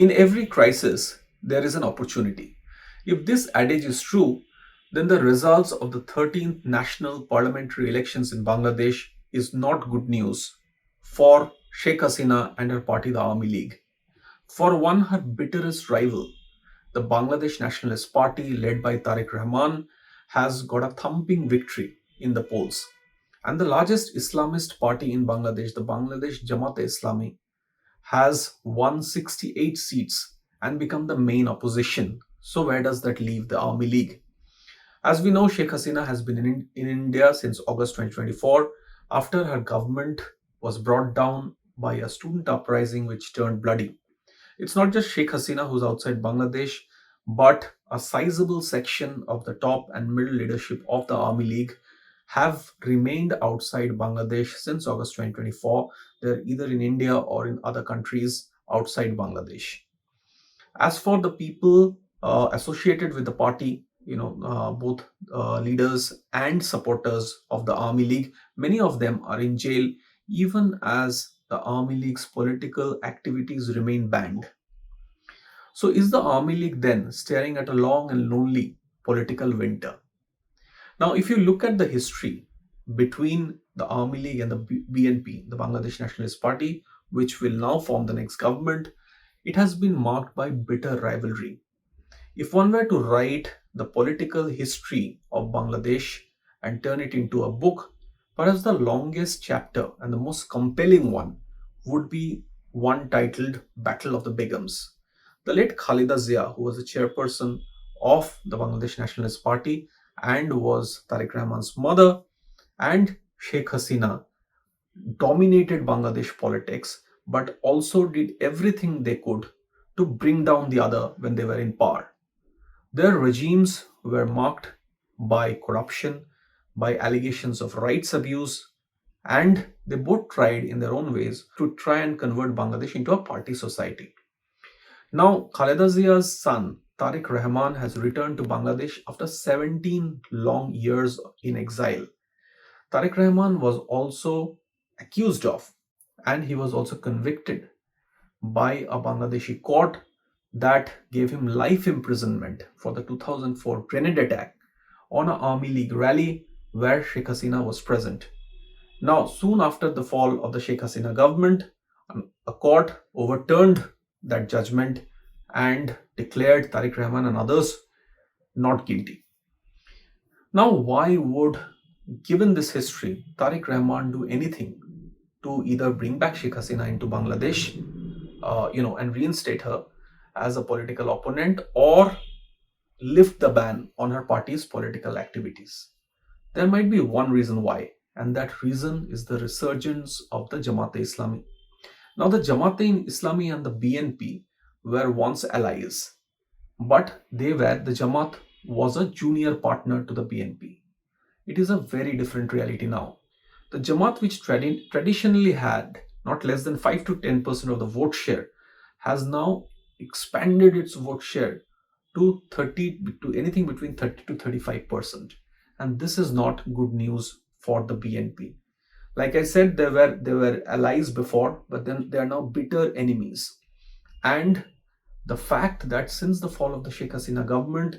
In every crisis, there is an opportunity. If this adage is true, then the results of the 13th national parliamentary elections in Bangladesh is not good news for Sheikh Hasina and her party, the Awami League. For one, her bitterest rival, the Bangladesh Nationalist Party, led by Tariq Rahman, has got a thumping victory in the polls. And the largest Islamist party in Bangladesh, the Bangladesh Jamaat-e-Islami, has won 68 seats and become the main opposition. So, where does that leave the Army League? As we know, Sheikh Hasina has been in India since August 2024 after her government was brought down by a student uprising which turned bloody. It's not just Sheikh Hasina who's outside Bangladesh, but a sizable section of the top and middle leadership of the Army League have remained outside Bangladesh since August 2024. They're either in India or in other countries outside Bangladesh. As for the people associated with the party, both leaders and supporters of the Army League, many of them are in jail, even as the Army League's political activities remain banned. So, is the Army League then staring at a long and lonely political winter? Now, if you look at the history between the Army League and the BNP, the Bangladesh Nationalist Party, which will now form the next government, it has been marked by bitter rivalry. If one were to write the political history of Bangladesh and turn it into a book, perhaps the longest chapter and the most compelling one would be one titled Battle of the Begums. The late Khalida Zia, who was the chairperson of the Bangladesh Nationalist Party and was Tariq Rahman's mother, and Sheikh Hasina dominated Bangladesh politics but also did everything they could to bring down the other when they were in power. Their regimes were marked by corruption, by allegations of rights abuse, and they both tried in their own ways to try and convert Bangladesh into a party society. Now, Khaleda Zia's son, Tariq Rahman, has returned to Bangladesh after 17 long years in exile. Tariq Rahman was also accused of and he was also convicted by a Bangladeshi court that gave him life imprisonment for the 2004 grenade attack on an Army League rally where Sheikh Hasina was present. Now, soon after the fall of the Sheikh Hasina government, a court overturned that judgment and declared Tariq Rahman and others not guilty. Now, why would, given this history, Tariq Rahman do anything to either bring back Sheikh Hasina into Bangladesh, and reinstate her as a political opponent or lift the ban on her party's political activities? There might be one reason why, and that reason is the resurgence of the Jamaat-e-Islami. Now, the Jamaat-e-Islami and the BNP were once allies, but the Jamaat was a junior partner to the BNP. It is a very different reality now. The Jamaat, which traditionally had not less than 5 to 10% of the vote share, has now expanded its vote share to anything between 30 to 35%. And this is not good news for the BNP. Like I said, they were allies before, but then they are now bitter enemies. And the fact that since the fall of the Sheikh Hasina government,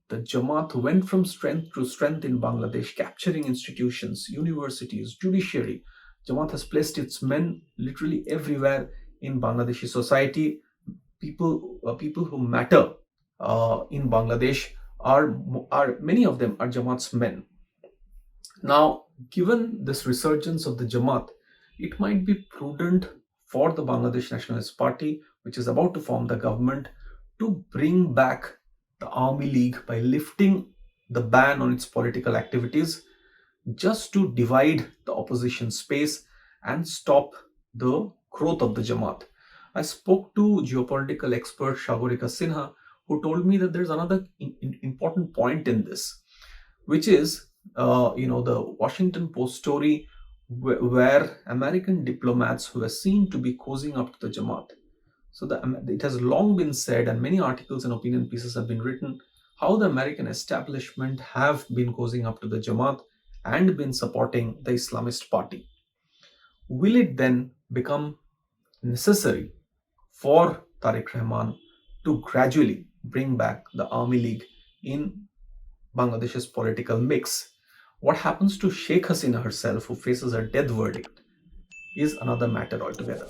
the Jamaat went from strength to strength in Bangladesh, capturing institutions, universities, judiciary. Jamaat has placed its men literally everywhere in Bangladeshi society. People who matter in Bangladesh are many of them are Jamaat's men. Now, given this resurgence of the Jamaat, it might be prudent for the Bangladesh Nationalist Party, which is about to form the government, to bring back the Army League by lifting the ban on its political activities, just to divide the opposition space and stop the growth of the Jamaat. I spoke to geopolitical expert Shagorika Sinha, who told me that there's another important point in this, which is the Washington Post story where American diplomats were seen to be cozying up to the Jamaat. So it has long been said, and many articles and opinion pieces have been written, how the American establishment have been cozying up to the Jamaat and been supporting the Islamist party. Will it then become necessary for Tariq Rahman to gradually bring back the Awami League in Bangladesh's political mix. What happens to Sheikh Hasina herself, who faces a death verdict, is another matter altogether.